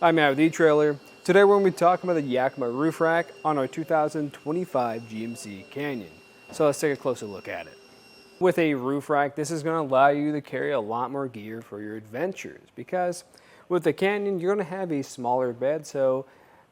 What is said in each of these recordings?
I'm Matt with eTrailer. Today we're going to be talking about the Yakima Roof Rack on our 2025 GMC Canyon. So let's take a closer look at it. With a roof rack, this is going to allow you to carry a lot more gear for your adventures because with the Canyon, you're going to have a smaller bed, so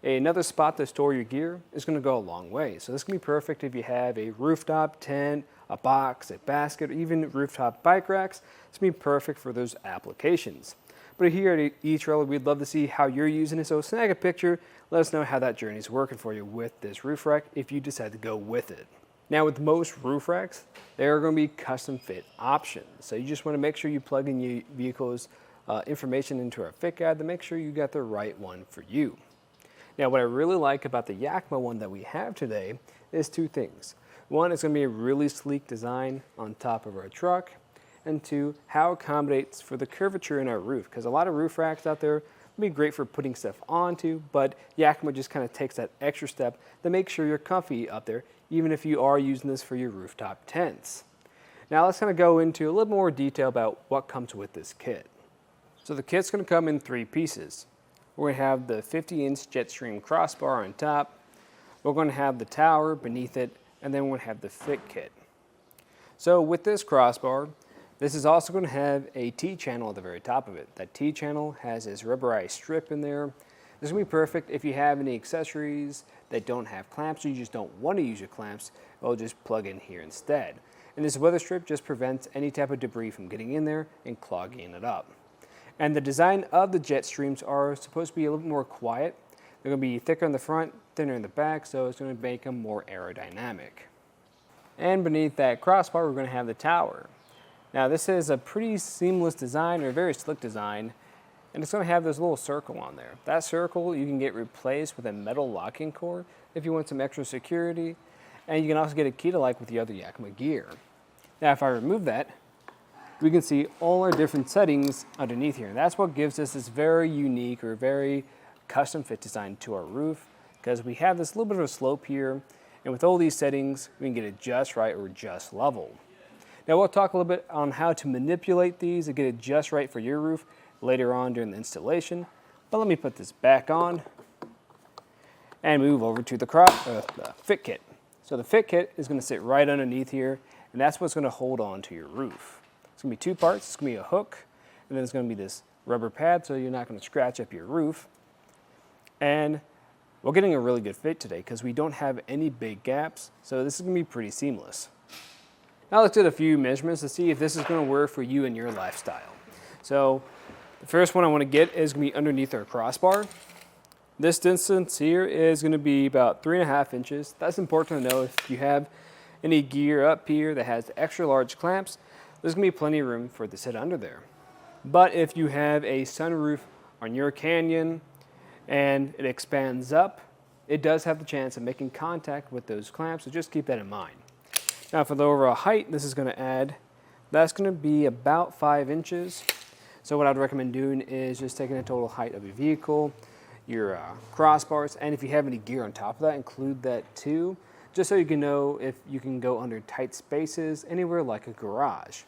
another spot to store your gear is going to go a long way. So this can be perfect if you have a rooftop tent, a box, a basket, or even rooftop bike racks. It's going to be perfect for those applications. But here at eTrailer, we'd love to see how you're using it. So snag a picture, let us know how that journey is working for you with this roof rack if you decide to go with it. Now with most roof racks, there are going to be custom fit options. So you just want to make sure you plug in your vehicle's information into our fit guide to make sure you got the right one for you. Now what I really like about the Yakima one that we have today is two things. One, it's going to be a really sleek design on top of our truck. And two, how it accommodates for the curvature in our roof. Because a lot of roof racks out there would be great for putting stuff onto, but Yakima just kind of takes that extra step to make sure you're comfy up there, even if you are using this for your rooftop tents. Now let's kind of go into a little more detail about what comes with this kit. So the kit's going to come in three pieces. We're going to have the 50-inch Jetstream crossbar on top. We're going to have the tower beneath it, and then we're going to have the fit kit. So with this crossbar, this is also going to have a T-channel at the very top of it. That T-channel has this rubberized strip in there. This is going to be perfect if you have any accessories that don't have clamps or you just don't want to use your clamps. It'll just plug in here instead. And this weather strip just prevents any type of debris from getting in there and clogging it up. And the design of the Jetstreams are supposed to be a little bit more quiet. They're going to be thicker in the front, thinner in the back, so it's going to make them more aerodynamic. And beneath that crossbar, we're going to have the tower. Now this is a pretty seamless design, or a very slick design, and it's going to have this little circle on there. That circle you can get replaced with a metal locking core if you want some extra security, and you can also get a key to like with the other Yakima gear. Now if I remove that, we can see all our different settings underneath here, and that's what gives us this very unique or very custom fit design to our roof, because we have this little bit of a slope here, and with all these settings we can get it just right or just level. Now we'll talk a little bit on how to manipulate these to get it just right for your roof later on during the installation. But let me put this back on and move over to the fit kit. So the fit kit is going to sit right underneath here, and that's what's going to hold on to your roof. It's going to be two parts. It's going to be a hook, and then it's going to be this rubber pad so you're not going to scratch up your roof. And we're getting a really good fit today because we don't have any big gaps, so this is going to be pretty seamless. Now let's get a few measurements to see if this is going to work for you and your lifestyle. So the first one I want to get is going to be underneath our crossbar. This distance here is going to be about 3.5 inches. That's important to know. If you have any gear up here that has extra large clamps, there's going to be plenty of room for it to sit under there. But if you have a sunroof on your Canyon and it expands up, it does have the chance of making contact with those clamps, so just keep that in mind. Now for the overall height this is going to add, that's going to be about 5 inches. So what I'd recommend doing is just taking the total height of your vehicle, your crossbars, and if you have any gear on top of that, include that too, just so you can know if you can go under tight spaces anywhere like a garage.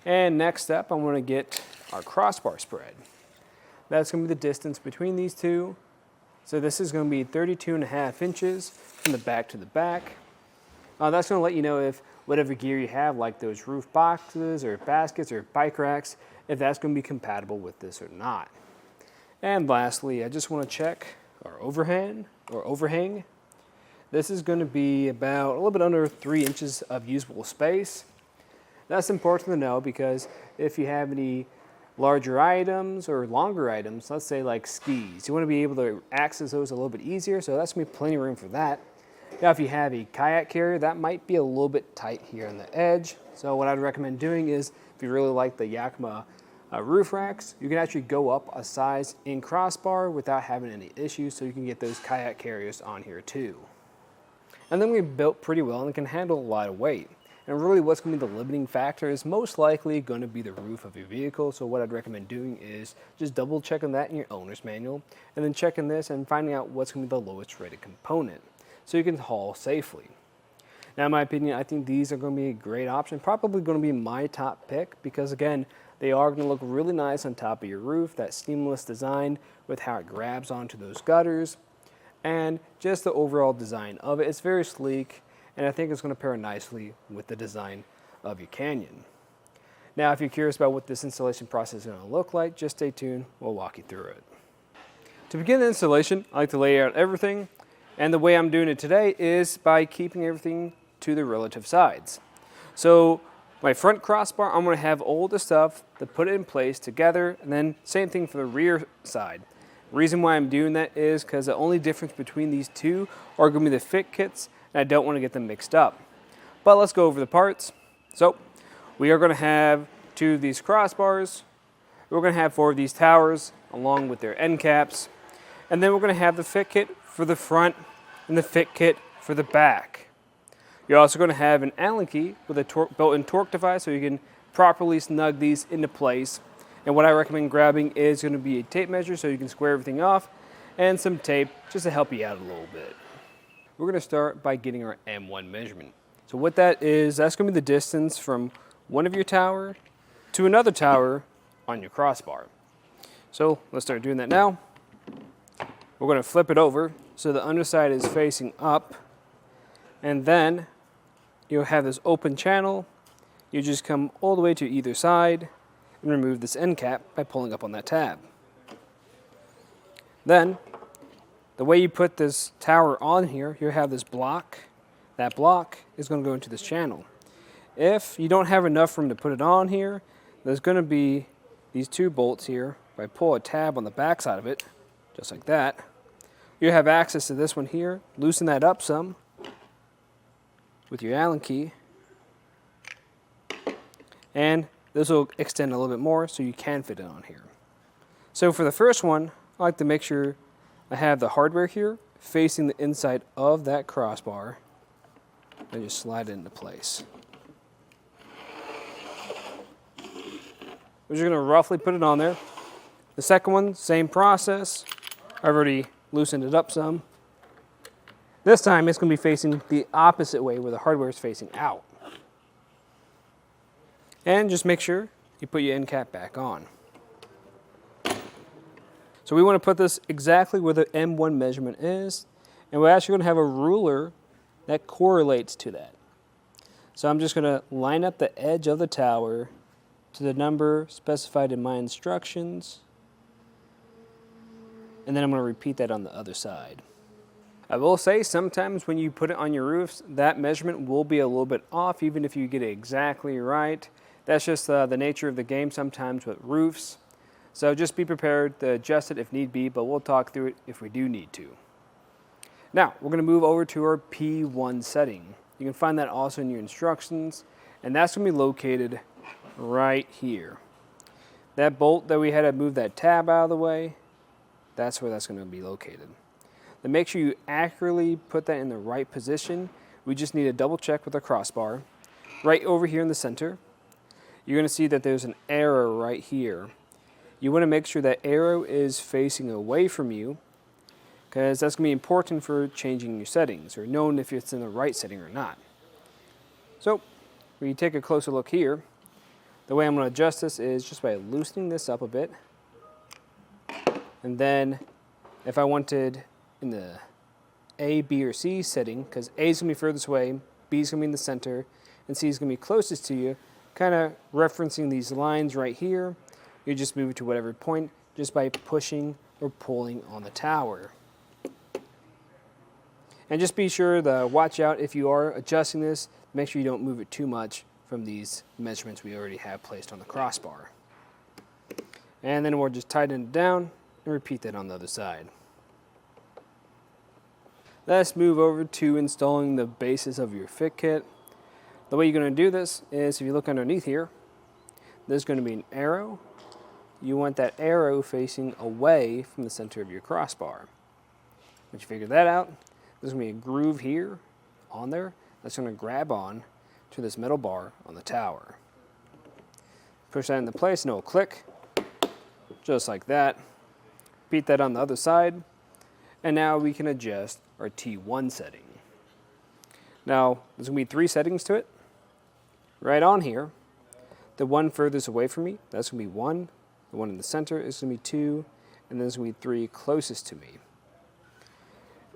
And next up, I'm going to get our crossbar spread. That's going to be the distance between these two. So this is going to be 32.5 inches from the back to the back. That's going to let you know if whatever gear you have, like those roof boxes or baskets or bike racks, if that's going to be compatible with this or not. And lastly, I just want to check our overhang. This is going to be about a little bit under 3 inches of usable space. That's important to know because if you have any larger items or longer items, let's say like skis, you want to be able to access those a little bit easier, so that's going to be plenty of room for that. Now if you have a kayak carrier, that might be a little bit tight here on the edge. So what I'd recommend doing is, if you really like the Yakima roof racks, you can actually go up a size in crossbar without having any issues, so you can get those kayak carriers on here too. And then we've built pretty well and it can handle a lot of weight. And really what's going to be the limiting factor is most likely going to be the roof of your vehicle. So what I'd recommend doing is just double checking that in your owner's manual and then checking this and finding out what's going to be the lowest rated component so you can haul safely. Now in my opinion, I think these are going to be a great option, probably going to be my top pick because again, They are going to look really nice on top of your roof, that seamless design with how it grabs onto those gutters, and just the overall design of it. It's very sleek, and I think it's going to pair nicely with the design of your Canyon. Now, if you're curious about what this installation process is going to look like, just stay tuned. We'll walk you through it. To begin the installation, I like to lay out everything, and the way I'm doing it today is by keeping everything to the relative sides. So my front crossbar, I'm going to have all the stuff to put it in place together, and then same thing for the rear side. The reason why I'm doing that is because the only difference between these two are going to be the fit kits, and I don't want to get them mixed up. But let's go over the parts. So we are going to have 2 of these crossbars. We're going to have 4 of these towers along with their end caps. And then we're going to have the fit kit for the front and the fit kit for the back. You're also going to have an Allen key with a built-in torque device so you can properly snug these into place. And what I recommend grabbing is going to be a tape measure so you can square everything off, and some tape just to help you out a little bit. We're going to start by getting our M1 measurement. So what that is, that's going to be the distance from one of your tower to another tower on your crossbar. So let's start doing that now. We're going to flip it over so the underside is facing up, and then you'll have this open channel. You just come all the way to either side and remove this end cap by pulling up on that tab. Then, the way you put this tower on here, you have this block. That block is going to go into this channel. If you don't have enough room to put it on here, there's going to be these 2 bolts here. If I pull a tab on the back side of it, just like that, you have access to this one here. Loosen that up some with your Allen key, and this will extend a little bit more so you can fit it on here. So for the first one, I like to make sure I have the hardware here facing the inside of that crossbar, and just slide it into place. We're just going to roughly put it on there. The second one, same process. I've already loosened it up some. This time it's going to be facing the opposite way where the hardware is facing out. And just make sure you put your end cap back on. So we want to put this exactly where the M1 measurement is, and we're actually going to have a ruler that correlates to that. So I'm just going to line up the edge of the tower to the number specified in my instructions, and then I'm going to repeat that on the other side. I will say sometimes when you put it on your roofs, that measurement will be a little bit off even if you get it exactly right. That's just the nature of the game sometimes with roofs. So just be prepared to adjust it if need be, but we'll talk through it if we do need to. Now, we're going to move over to our P1 setting. You can find that also in your instructions, and that's going to be located right here. That bolt that we had to move that tab out of the way, that's where that's going to be located. Then make sure you accurately put that in the right position. We just need to double check with our crossbar. Right over here in the center, you're going to see that there's an arrow right here. You want to make sure that arrow is facing away from you, because that's going to be important for changing your settings or knowing if it's in the right setting or not. So when you take a closer look here, the way I'm going to adjust this is just by loosening this up a bit. And then if I wanted in the A, B, or C setting, because A is going to be furthest away, B is going to be in the center, and C is going to be closest to you, kind of referencing these lines right here, you just move it to whatever point just by pushing or pulling on the tower. And just be sure to watch out if you are adjusting this, make sure you don't move it too much from these measurements we already have placed on the crossbar. And then we'll just tighten it down and repeat that on the other side. Let's move over to installing the bases of your fit kit. The way you're going to do this is if you look underneath here, there's going to be an arrow. You want that arrow facing away from the center of your crossbar. Once you figure that out, there's going to be a groove here on there that's going to grab on to this metal bar on the tower. Push that into place and it will click, just like that. Repeat that on the other side, and now we can adjust our T1 setting. Now, there's going to be 3 settings to it. Right on here, The one furthest away from me, that's going to be 1. The one in the center is going to be 2. And then there's going to be 3 closest to me.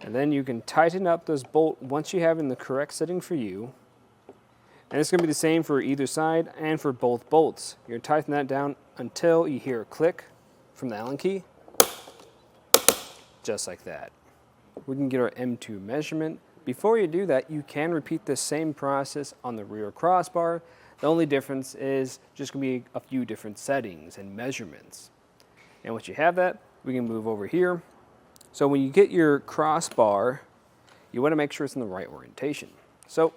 And then you can tighten up those bolts once you have it in the correct setting for you. And it's going to be the same for either side and for both bolts. You're going to tighten that down until you hear a click from the Allen key. Just like that. We can get our M2 measurement. Before you do that, you can repeat the same process on the rear crossbar. The only difference is just going to be a few different settings and measurements. And once you have that, we can move over here. So when you get your crossbar, you want to make sure it's in the right orientation. So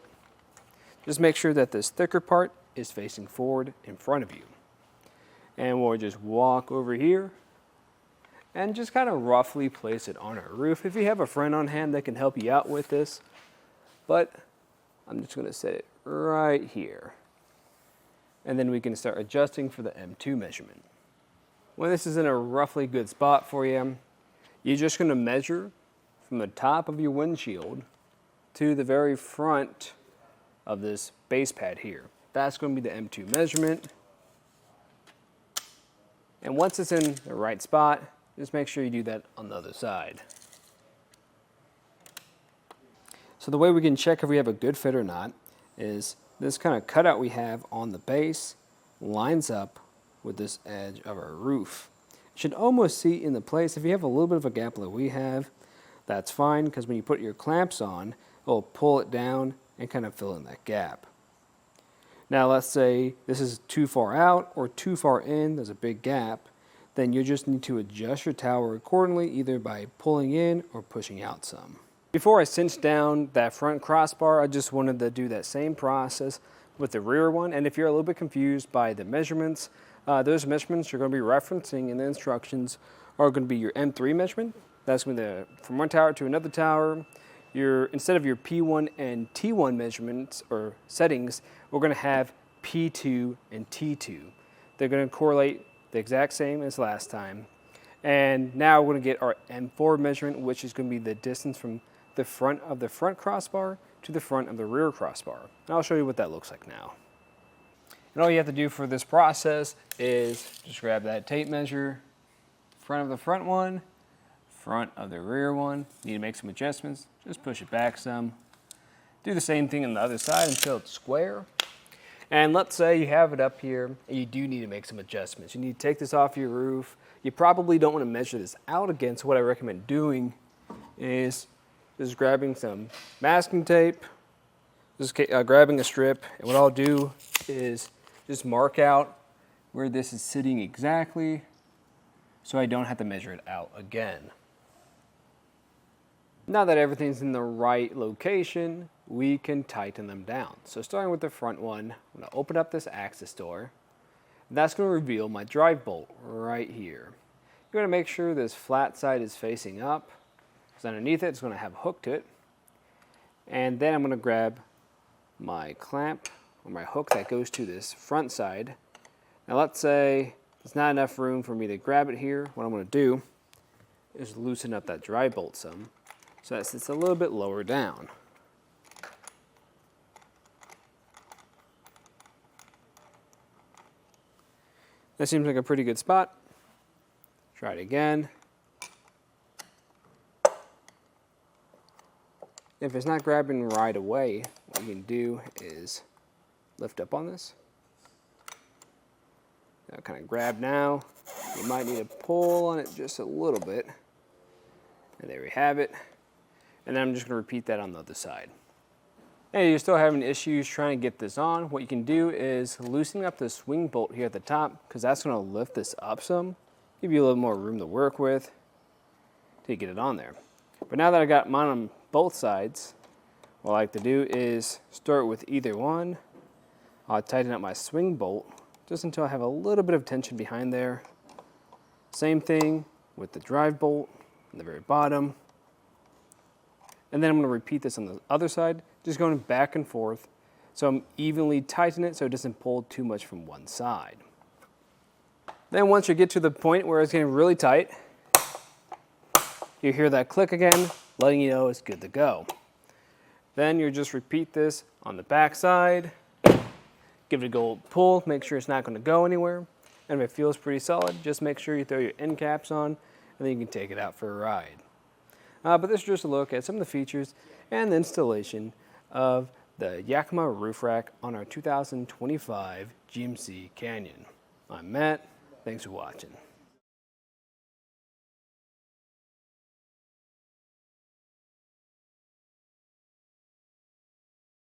just make sure that this thicker part is facing forward in front of you. And we'll just walk over here and just kind of roughly place it on our roof. If you have a friend on hand that can help you out with this, but I'm just going to set it right here. And then we can start adjusting for the M2 measurement. When this is in a roughly good spot for you, you're just going to measure from the top of your windshield to the very front of this base pad here. That's going to be the M2 measurement. And once it's in the right spot, just make sure you do that on the other side. So the way we can check if we have a good fit or not is this kind of cutout we have on the base lines up with this edge of our roof. You should almost see in the place. If you have a little bit of a gap like we have, that's fine, because when you put your clamps on, it'll pull it down and kind of fill in that gap. Now let's say this is too far out or too far in, there's a big gap, then you just need to adjust your tower accordingly, either by pulling in or pushing out some. Before I cinch down that front crossbar, I just wanted to do that same process with the rear one. And if you're a little bit confused by the measurements, those measurements you're going to be referencing in the instructions are going to be your M3 measurement. That's going to be from one tower to another tower. Instead of your P1 and T1 measurements or settings, we're going to have P2 and T2. They're going to correlate the exact same as last time. And now we're going to get our M4 measurement, which is going to be the distance from the front of the front crossbar to the front of the rear crossbar. And I'll show you what that looks like now. And all you have to do for this process is just grab that tape measure, front of the front one, front of the rear one. Need to make some adjustments, just push it back some. Do the same thing on the other side until it's square. And let's say you have it up here and you do need to make some adjustments. You need to take this off your roof. You probably don't want to measure this out again, so what I recommend doing is just grabbing some masking tape, just grabbing a strip, and what I'll do is just mark out where this is sitting exactly so I don't have to measure it out again. Now that everything's in the right location, we can tighten them down. So starting with the front one, I'm going to open up this access door. That's going to reveal my drive bolt right here. You're going to make sure this flat side is facing up, because underneath it's going to have a hook to it. And then I'm going to grab my clamp or my hook that goes to this front side. Now let's say there's not enough room for me to grab it here. What I'm going to do is loosen up that drive bolt some so that it's a little bit lower down. That seems like a pretty good spot. Try it again. If it's not grabbing right away, what you can do is lift up on this. Now kind of grab now. You might need to pull on it just a little bit. And there we have it. And then I'm just going to repeat that on the other side. Hey, you're still having issues trying to get this on. What you can do is loosen up the swing bolt here at the top, because that's going to lift this up some, give you a little more room to work with to get it on there. But now that I got mine on both sides, what I like to do is start with either one. I'll tighten up my swing bolt just until I have a little bit of tension behind there. Same thing with the drive bolt on the very bottom. And then I'm going to repeat this on the other side, just going back and forth. So I'm evenly tightening it so it doesn't pull too much from one side. Then once you get to the point where it's getting really tight, you hear that click again, letting you know it's good to go. Then you just repeat this on the back side, Give it a good pull, make sure it's not going to go anywhere. And if it feels pretty solid, just make sure you throw your end caps on, and then you can take it out for a ride. But this is just a look at some of the features and the installation of the Yakima Roof Rack on our 2025 GMC Canyon. I'm Matt. Thanks for watching.